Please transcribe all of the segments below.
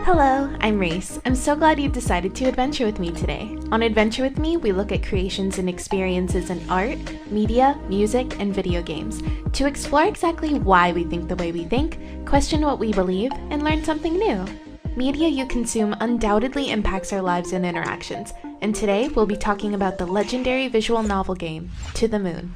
Hello, I'm Reese. I'm so glad you've decided to adventure with me today. On Adventure with Me, we look at creations and experiences in art, media, music, and video games to explore exactly why we think the way we think, question what we believe, and learn something new. Media you consume undoubtedly impacts our lives and interactions, and today we'll be talking about the legendary visual novel game, To the Moon.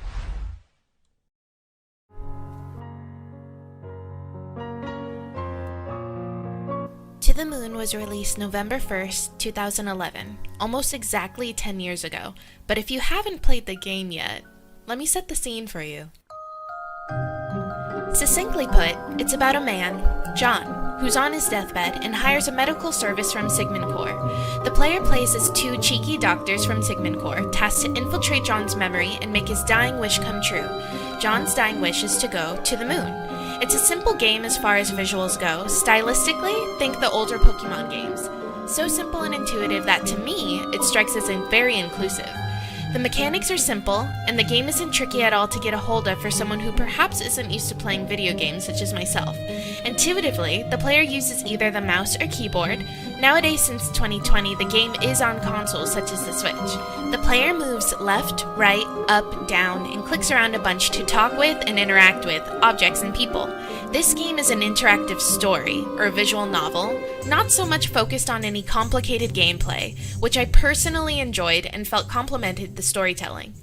To the Moon was released November 1st, 2011, almost exactly 10 years ago, but if you haven't played the game yet, let me set the scene for you. Succinctly put, it's about a man, John, who's on his deathbed and hires a medical service from Sigmund Corps. The player plays as two cheeky doctors from Sigmund Corps, tasked to infiltrate John's memory and make his dying wish come true. John's dying wish is to go to the moon. It's a simple game as far as visuals go. Stylistically, think the older Pokemon games. So simple and intuitive that to me, it strikes as very inclusive. The mechanics are simple, and the game isn't tricky at all to get a hold of for someone who perhaps isn't used to playing video games such as myself. Intuitively, the player uses either the mouse or keyboard. Nowadays, since 2020, the game is on consoles such as the Switch. The player moves left, right, up, down, and clicks around a bunch to talk with and interact with objects and people. This game is an interactive story, or a visual novel, not so much focused on any complicated gameplay, which I personally enjoyed and felt complemented the storytelling.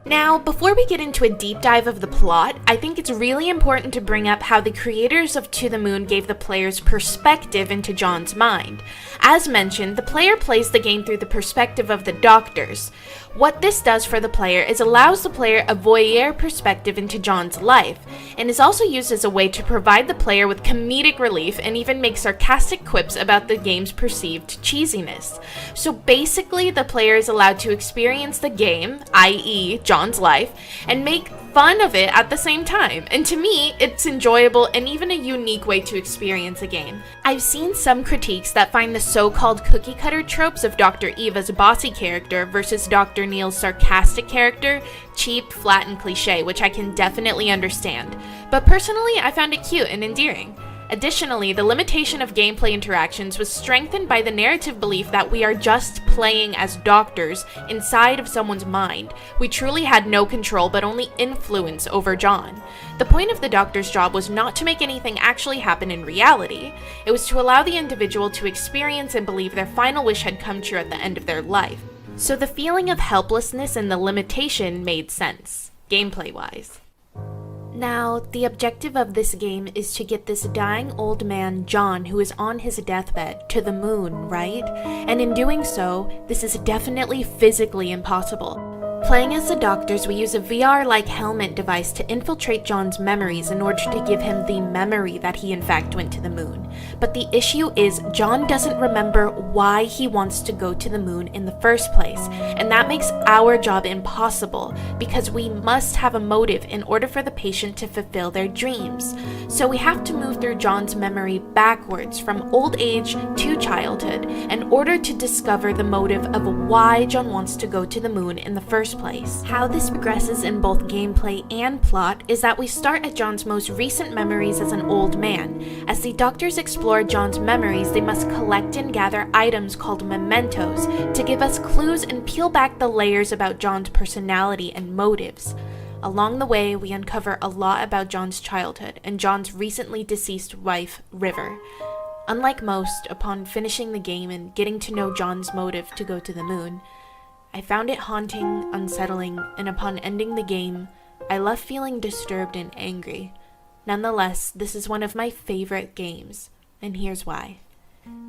Now, before we get into a deep dive of the plot, I think it's really important to bring up how the creators of To the Moon gave the players perspective into John's mind. As mentioned, the player plays the game through the perspective of the doctors. What this does for the player is allows the player a voyeur perspective into John's life, and is also used as a way to provide the player with comedic relief and even make sarcastic quips about the game's perceived cheesiness. So basically, the player is allowed to experience the game, i.e. John's life, and make fun of it at the same time. And to me, it's enjoyable and even a unique way to experience a game. I've seen some critiques that find the so-called cookie-cutter tropes of Dr. Eva's bossy character versus Dr. Neil's sarcastic character cheap, flat, and cliche, which I can definitely understand. But personally, I found it cute and endearing. Additionally, the limitation of gameplay interactions was strengthened by the narrative belief that we are just playing as doctors inside of someone's mind. We truly had no control but only influence over John. The point of the doctor's job was not to make anything actually happen in reality. It was to allow the individual to experience and believe their final wish had come true at the end of their life. So the feeling of helplessness and the limitation made sense, gameplay-wise. Now, the objective of this game is to get this dying old man, John, who is on his deathbed, to the moon, right? And in doing so, this is definitely physically impossible. Playing as the doctors, we use a VR-like helmet device to infiltrate John's memories in order to give him the memory that he in fact went to the moon. But the issue is, John doesn't remember why he wants to go to the moon in the first place, and that makes our job impossible, because we must have a motive in order for the patient to fulfill their dreams. So we have to move through John's memory backwards from old age to childhood in order to discover the motive of why John wants to go to the moon in the first place. How this progresses in both gameplay and plot is that we start at John's most recent memories as an old man. As the doctors explore John's memories, they must collect and gather items called mementos to give us clues and peel back the layers about John's personality and motives. Along the way, we uncover a lot about John's childhood and John's recently deceased wife, River. Unlike most, upon finishing the game and getting to know John's motive to go to the moon, I found it haunting, unsettling, and upon ending the game, I left feeling disturbed and angry. Nonetheless, this is one of my favorite games, and here's why.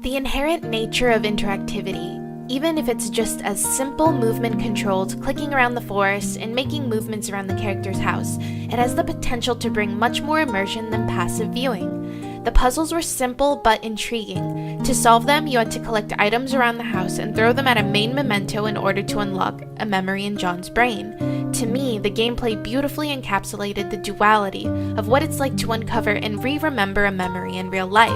The inherent nature of interactivity, even if it's just as simple movement controls, clicking around the forest, and making movements around the character's house, it has the potential to bring much more immersion than passive viewing. The puzzles were simple but intriguing. To solve them, you had to collect items around the house and throw them at a main memento in order to unlock a memory in John's brain. To me, the gameplay beautifully encapsulated the duality of what it's like to uncover and re-remember a memory in real life,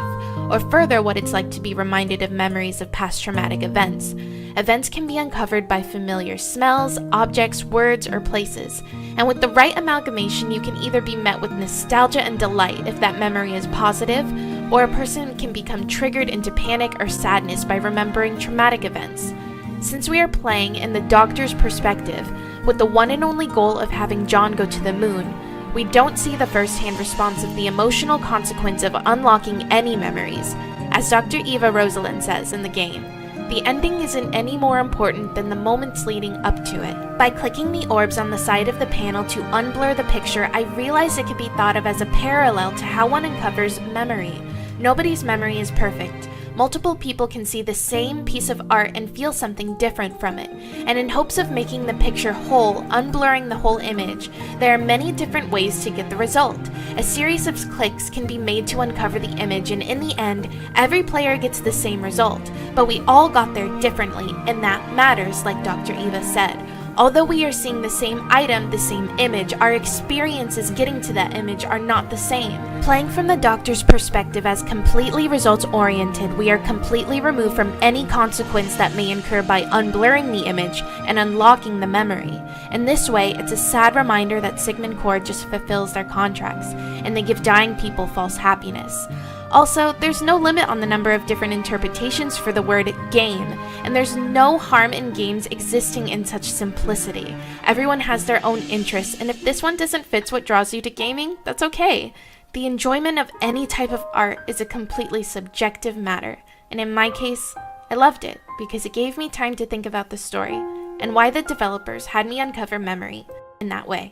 or further what it's like to be reminded of memories of past traumatic events. Events can be uncovered by familiar smells, objects, words, or places, and with the right amalgamation you can either be met with nostalgia and delight if that memory is positive, or a person can become triggered into panic or sadness by remembering traumatic events. Since we are playing in the Doctor's perspective, with the one and only goal of having John go to the moon, we don't see the first-hand response of the emotional consequence of unlocking any memories. As Dr. Eva Rosalind says in the game, the ending isn't any more important than the moments leading up to it. By clicking the orbs on the side of the panel to unblur the picture, I realized it could be thought of as a parallel to how one uncovers memory. Nobody's memory is perfect. Multiple people can see the same piece of art and feel something different from it. And in hopes of making the picture whole, unblurring the whole image, there are many different ways to get the result. A series of clicks can be made to uncover the image, and in the end, every player gets the same result. But we all got there differently, and that matters, like Dr. Eva said. Although we are seeing the same item, the same image, our experiences getting to that image are not the same. Playing from the Doctor's perspective as completely results-oriented, we are completely removed from any consequence that may incur by unblurring the image and unlocking the memory. In this way, it's a sad reminder that Sigmund Core just fulfills their contracts, and they give dying people false happiness. Also, there's no limit on the number of different interpretations for the word game, and there's no harm in games existing in such simplicity. Everyone has their own interests, and if this one doesn't fit what draws you to gaming, that's okay. The enjoyment of any type of art is a completely subjective matter, and in my case, I loved it because it gave me time to think about the story and why the developers had me uncover memory in that way.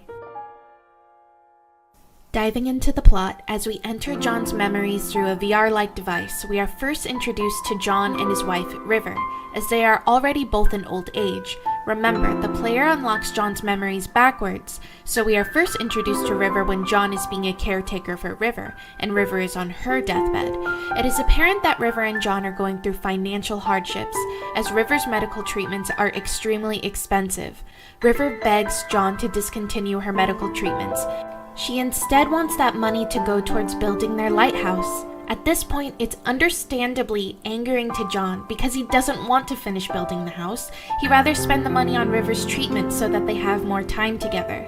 Diving into the plot, as we enter John's memories through a VR-like device, we are first introduced to John and his wife, River, as they are already both in old age. Remember, the player unlocks John's memories backwards, so we are first introduced to River when John is being a caretaker for River, and River is on her deathbed. It is apparent that River and John are going through financial hardships, as River's medical treatments are extremely expensive. River begs John to discontinue her medical treatments. She instead wants that money to go towards building their lighthouse. At this point, it's understandably angering to John because he doesn't want to finish building the house. He'd rather spend the money on River's treatment so that they have more time together.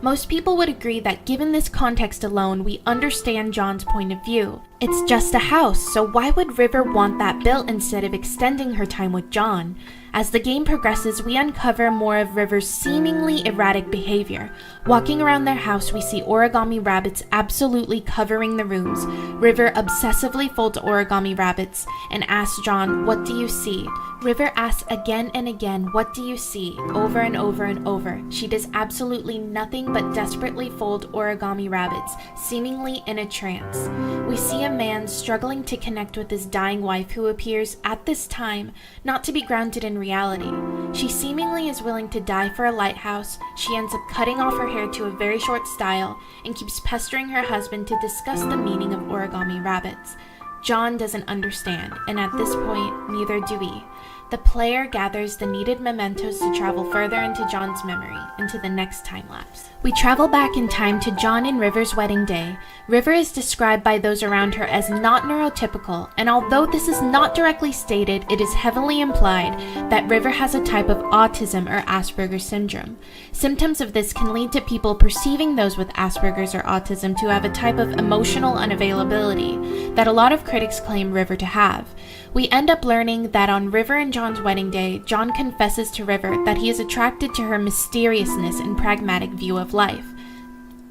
Most people would agree that given this context alone, we understand John's point of view. It's just a house, so why would River want that built instead of extending her time with John? As the game progresses, we uncover more of River's seemingly erratic behavior. Walking around their house, we see origami rabbits absolutely covering the rooms. River obsessively folds origami rabbits and asks John, "What do you see?" River asks again and again, "What do you see?" over and over and over. She does absolutely nothing but desperately fold origami rabbits, seemingly in a trance. We see a man struggling to connect with his dying wife who appears, at this time, not to be grounded in reality. She seemingly is willing to die for a lighthouse. She ends up cutting off her hair to a very short style and keeps pestering her husband to discuss the meaning of origami rabbits. John doesn't understand, and at this point, neither do we. The player gathers the needed mementos to travel further into John's memory, into the next time lapse. We travel back in time to John and River's wedding day. River is described by those around her as not neurotypical, and although this is not directly stated, it is heavily implied that River has a type of autism or Asperger's syndrome. Symptoms of this can lead to people perceiving those with Asperger's or autism to have a type of emotional unavailability that a lot of critics claim River to have. We end up learning that on River and John's wedding day, John confesses to River that he is attracted to her mysteriousness and pragmatic view of life,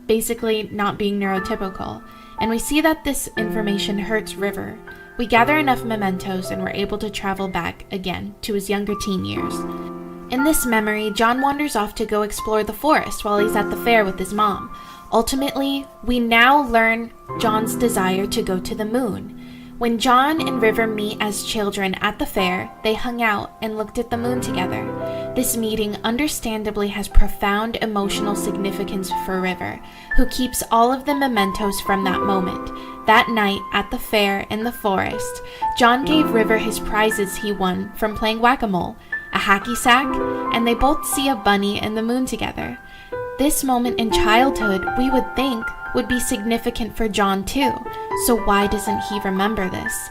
basically not being neurotypical, and we see that this information hurts River. We gather enough mementos and we're able to travel back again to his younger teen years. In this memory, John wanders off to go explore the forest while he's at the fair with his mom. Ultimately, we now learn John's desire to go to the moon. When John and River meet as children at the fair, they hung out and looked at the moon together. This meeting understandably has profound emotional significance for River, who keeps all of the mementos from that moment. That night at the fair in the forest, John gave River his prizes he won from playing whack-a-mole, a hacky sack, and they both see a bunny and the moon together. This moment in childhood, we would think, would be significant for John too, so why doesn't he remember this?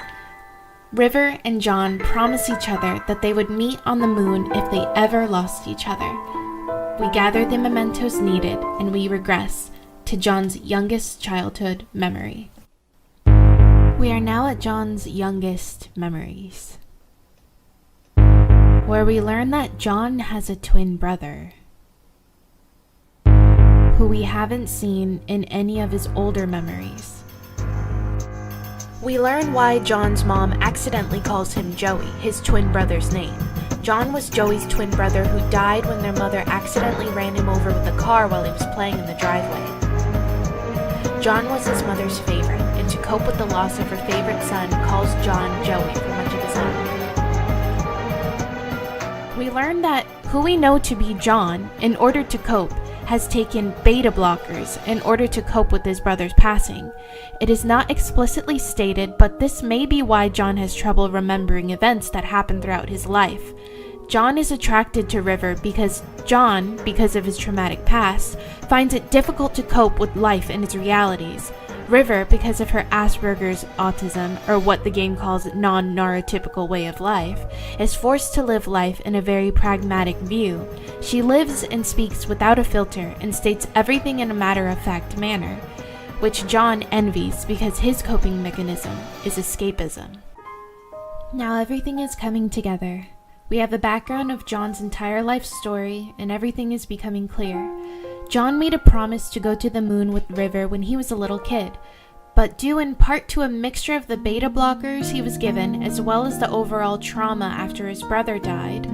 River and John promise each other that they would meet on the moon if they ever lost each other. We gather the mementos needed and we regress to John's youngest childhood memory. We are now at John's youngest memories, where we learn that John has a twin brother, who we haven't seen in any of his older memories. We learn why John's mom accidentally calls him Joey, his twin brother's name. John was Joey's twin brother who died when their mother accidentally ran him over with a car while he was playing in the driveway. John was his mother's favorite, and to cope with the loss of her favorite son, calls John Joey for much of his life. We learn that who we know to be John, in order to cope, has taken beta blockers in order to cope with his brother's passing. It is not explicitly stated, but this may be why John has trouble remembering events that happened throughout his life. John is attracted to River because John, because of his traumatic past, finds it difficult to cope with life and its realities. River, because of her Asperger's autism, or what the game calls non-neurotypical way of life, is forced to live life in a very pragmatic view. She lives and speaks without a filter and states everything in a matter-of-fact manner, which John envies because his coping mechanism is escapism. Now everything is coming together. We have the background of John's entire life story, and everything is becoming clear. John made a promise to go to the moon with River when he was a little kid, but due in part to a mixture of the beta blockers he was given as well as the overall trauma after his brother died,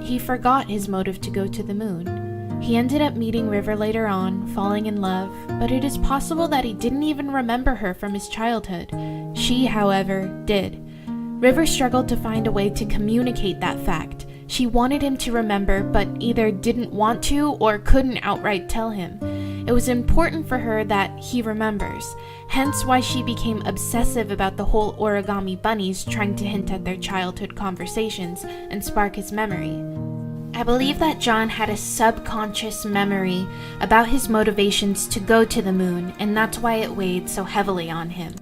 he forgot his motive to go to the moon. He ended up meeting River later on, falling in love, but it is possible that he didn't even remember her from his childhood. She, however, did. River struggled to find a way to communicate that fact. She wanted him to remember, but either didn't want to or couldn't outright tell him. It was important for her that he remembers, hence why she became obsessive about the whole origami bunnies trying to hint at their childhood conversations and spark his memory. I believe that John had a subconscious memory about his motivations to go to the moon, and that's why it weighed so heavily on him.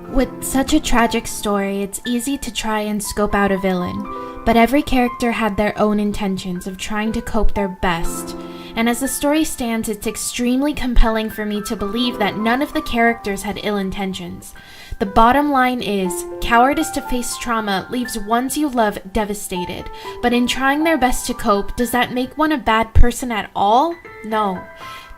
With such a tragic story, it's easy to try and scope out a villain, but every character had their own intentions of trying to cope their best, and as the story stands, it's extremely compelling for me to believe that none of the characters had ill intentions. The bottom line is, cowardice to face trauma leaves ones you love devastated, but in trying their best to cope, does that make one a bad person at all? No.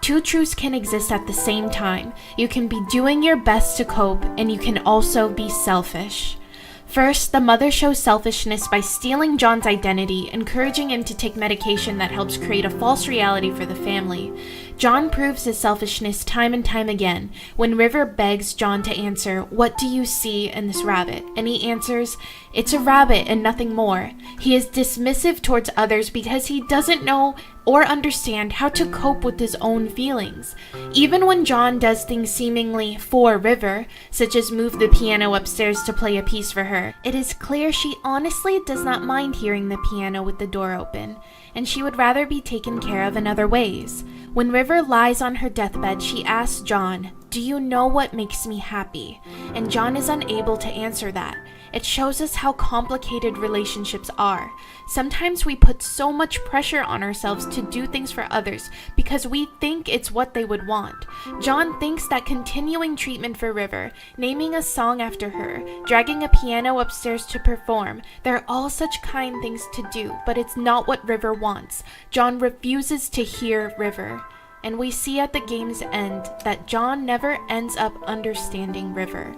Two truths can exist at the same time. You can be doing your best to cope, and you can also be selfish. First, the mother shows selfishness by stealing John's identity, encouraging him to take medication that helps create a false reality for the family. John proves his selfishness time and time again when River begs John to answer, "What do you see in this rabbit?" And he answers, "It's a rabbit and nothing more." He is dismissive towards others because he doesn't know or understand how to cope with his own feelings. Even when John does things seemingly for River, such as move the piano upstairs to play a piece for her, it is clear she honestly does not mind hearing the piano with the door open, and she would rather be taken care of in other ways. When River lies on her deathbed, she asks John, "Do you know what makes me happy?" And John is unable to answer that. It shows us how complicated relationships are. Sometimes we put so much pressure on ourselves to do things for others because we think it's what they would want. John thinks that continuing treatment for River, naming a song after her, dragging a piano upstairs to perform, they're all such kind things to do, but it's not what River wants. John refuses to hear River. And we see at the game's end that John never ends up understanding River.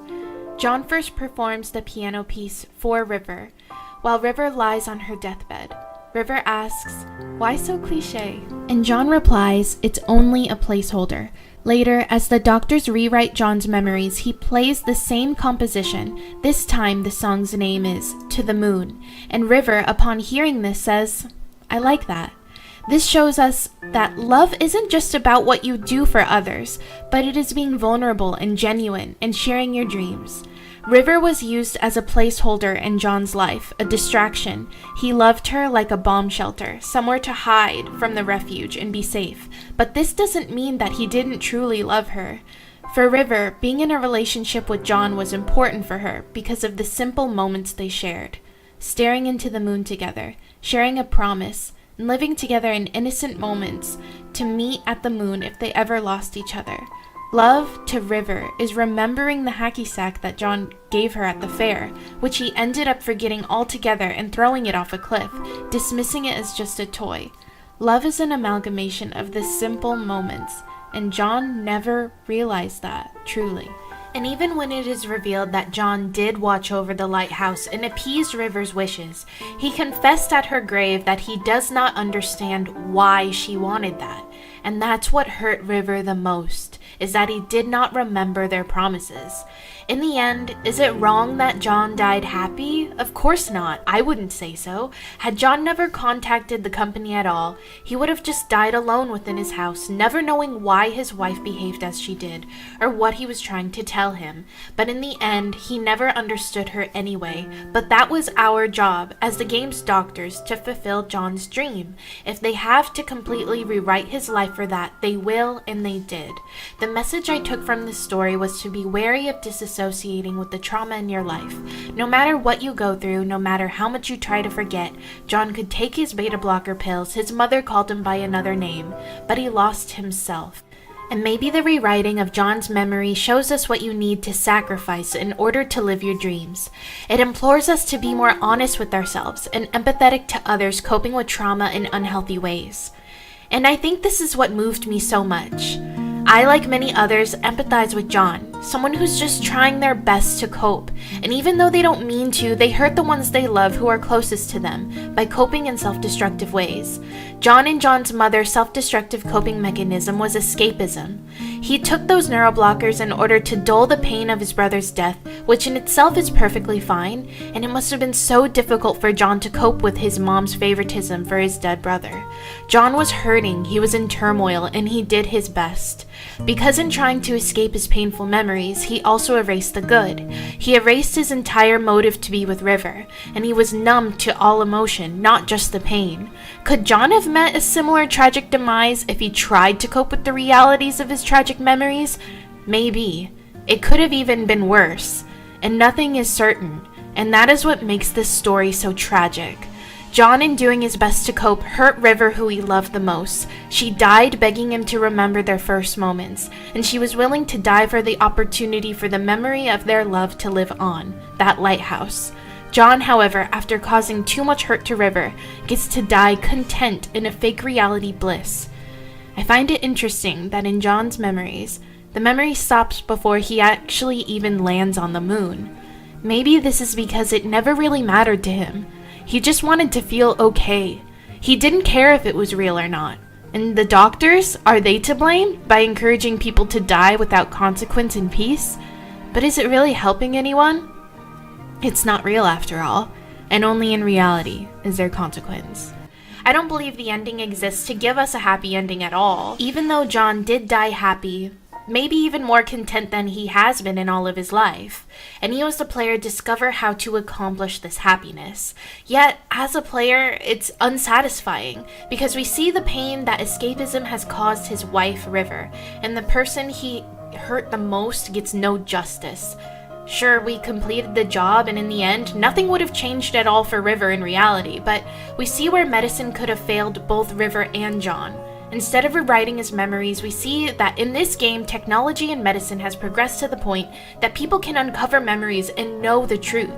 John first performs the piano piece for River, while River lies on her deathbed. River asks, "Why so cliché?" And John replies, "It's only a placeholder." Later, as the doctors rewrite John's memories, he plays the same composition. This time, the song's name is "To the Moon," and River, upon hearing this, says, "I like that." This shows us that love isn't just about what you do for others, but it is being vulnerable and genuine and sharing your dreams. River was used as a placeholder in John's life, a distraction. He loved her like a bomb shelter, somewhere to hide from the refuge and be safe. But this doesn't mean that he didn't truly love her. For River, being in a relationship with John was important for her because of the simple moments they shared. Staring into the moon together, sharing a promise, and living together in innocent moments to meet at the moon if they ever lost each other. Love to River is remembering the hacky sack that John gave her at the fair, which he ended up forgetting altogether and throwing it off a cliff, dismissing it as just a toy. Love is an amalgamation of the simple moments, and John never realized that, truly. And even when it is revealed that John did watch over the lighthouse and appeased River's wishes, he confessed at her grave that he does not understand why she wanted that. And that's what hurt River the most, is that he did not remember their promises. In the end, is it wrong that John died happy? Of course not. I wouldn't say so. Had John never contacted the company at all, he would have just died alone within his house, never knowing why his wife behaved as she did, or what he was trying to tell him. But in the end, he never understood her anyway. But that was our job, as the game's doctors, to fulfill John's dream. If they have to completely rewrite his life for that, they will, and they did. The message I took from this story was to be wary of disassociating with the trauma in your life. No matter what you go through, no matter how much you try to forget, John could take his beta blocker pills, his mother called him by another name, but he lost himself. And maybe the rewriting of John's memory shows us what you need to sacrifice in order to live your dreams. It implores us to be more honest with ourselves and empathetic to others coping with trauma in unhealthy ways. And I think this is what moved me so much. I, like many others, empathize with John, someone who's just trying their best to cope, and even though they don't mean to, they hurt the ones they love who are closest to them by coping in self-destructive ways. John and John's mother's self-destructive coping mechanism was escapism. He took those neuroblockers in order to dull the pain of his brother's death, which in itself is perfectly fine, and it must have been so difficult for John to cope with his mom's favoritism for his dead brother. John was hurting, he was in turmoil, and he did his best. Because in trying to escape his painful memories, he also erased the good. He erased his entire motive to be with River, and he was numb to all emotion, not just the pain. Could John have met a similar tragic demise if he tried to cope with the realities of his tragic memories? Maybe. It could have even been worse. And nothing is certain, and that is what makes this story so tragic. John, in doing his best to cope, hurt River, who he loved the most. She died begging him to remember their first moments, and she was willing to die for the opportunity for the memory of their love to live on, that lighthouse. John, however, after causing too much hurt to River, gets to die content in a fake reality bliss. I find it interesting that in John's memories, the memory stops before he actually even lands on the moon. Maybe this is because it never really mattered to him. He just wanted to feel okay. He didn't care if it was real or not. And the doctors, are they to blame by encouraging people to die without consequence and peace? But is it really helping anyone? It's not real after all, and only in reality is there consequence. I don't believe the ending exists to give us a happy ending at all. Even though John did die happy, maybe even more content than he has been in all of his life, and you as the player discover how to accomplish this happiness. Yet, as a player, it's unsatisfying, because we see the pain that escapism has caused his wife, River, and the person he hurt the most gets no justice. Sure, we completed the job, and in the end, nothing would have changed at all for River in reality, but we see where medicine could have failed both River and John. Instead of rewriting his memories, we see that in this game, technology and medicine has progressed to the point that people can uncover memories and know the truth.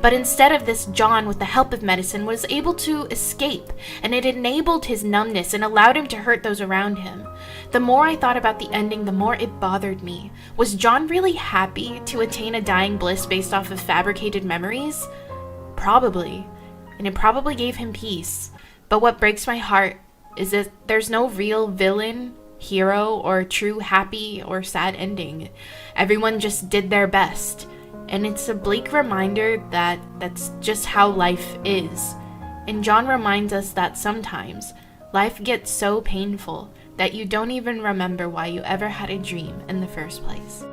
But instead of this, John, with the help of medicine, was able to escape, and it enabled his numbness and allowed him to hurt those around him. The more I thought about the ending, the more it bothered me. Was John really happy to attain a dying bliss based off of fabricated memories? Probably. And it probably gave him peace. But what breaks my heart is that there's no real villain, hero, or true happy or sad ending. Everyone just did their best. And it's a bleak reminder that that's just how life is. And John reminds us that sometimes life gets so painful that you don't even remember why you ever had a dream in the first place.